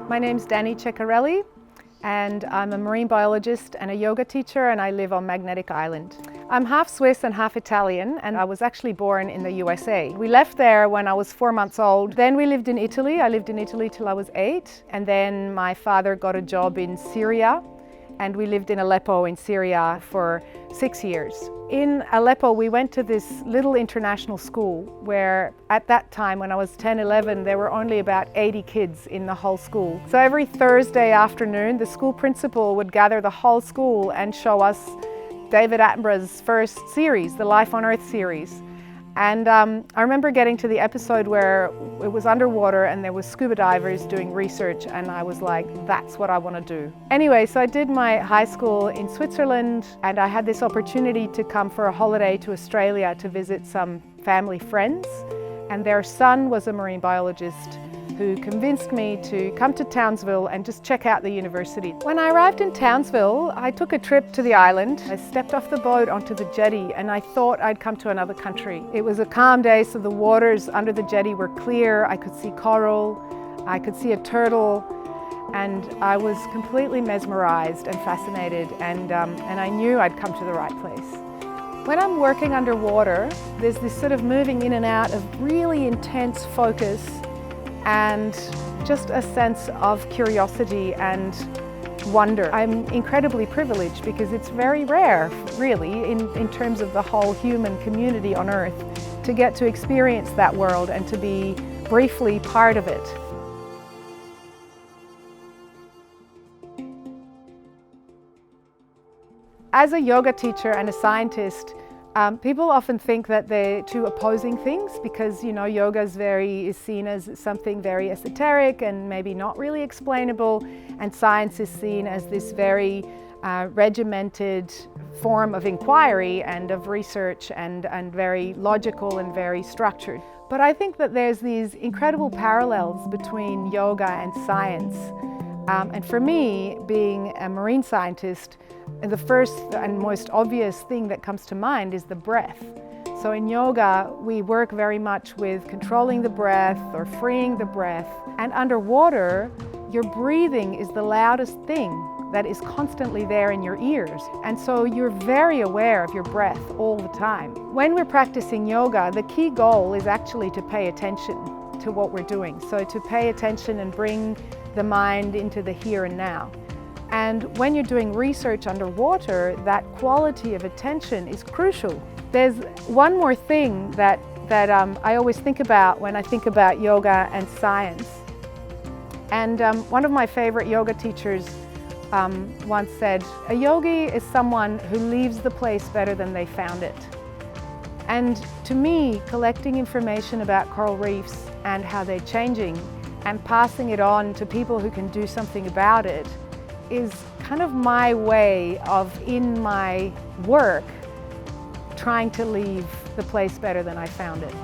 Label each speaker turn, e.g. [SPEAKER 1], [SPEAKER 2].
[SPEAKER 1] My name's Dani Ceccarelli, and I'm a marine biologist and a yoga teacher, and I live on Magnetic Island. I'm half Swiss and half Italian, and I was actually born in the USA. We left there when I was 4 months old. Then we lived in Italy. I lived in Italy till I was 8, and then my father got a job in Syria, and we lived in Aleppo in Syria for 6 years. In Aleppo, we went to this little international school where at that time, when I was 10, 11, there were only about 80 kids in the whole school. So every Thursday afternoon, the school principal would gather the whole school and show us David Attenborough's first series, the Life on Earth series. And I remember getting to the episode where it was underwater and there was scuba divers doing research, and I was like, that's what I want to do. Anyway, so I did my high school in Switzerland, and I had this opportunity to come for a holiday to Australia to visit some family friends, and their son was a marine biologist who convinced me to come to Townsville and just check out the university. When I arrived in Townsville, I took a trip to the island. I stepped off the boat onto the jetty and I thought I'd come to another country. It was a calm day, so the waters under the jetty were clear. I could see coral, I could see a turtle, and I was completely mesmerized and fascinated, and I knew I'd come to the right place. When I'm working underwater, there's this sort of moving in and out of really intense focus and just a sense of curiosity and wonder. I'm incredibly privileged because it's very rare, really, in terms of the whole human community on Earth, to get to experience that world and to be briefly part of it. As a yoga teacher and a scientist, people often think that they're two opposing things because, you know, yoga is seen as something very esoteric and maybe not really explainable, and science is seen as this very regimented form of inquiry and of research and very logical and very structured. But I think that there's these incredible parallels between yoga and science. And for me, being a marine scientist, the first and most obvious thing that comes to mind is the breath. So in yoga, we work very much with controlling the breath or freeing the breath. And underwater, your breathing is the loudest thing that is constantly there in your ears. And so you're very aware of your breath all the time. When we're practicing yoga, the key goal is actually to pay attention to what we're doing. So to pay attention and bring the mind into the here and now. And when you're doing research underwater, that quality of attention is crucial. There's one more thing that I always think about when I think about yoga and science. And one of my favorite yoga teachers once said, a yogi is someone who leaves the place better than they found it. And to me, collecting information about coral reefs and how they're changing and passing it on to people who can do something about it is kind of my way of, in my work, trying to leave the place better than I found it.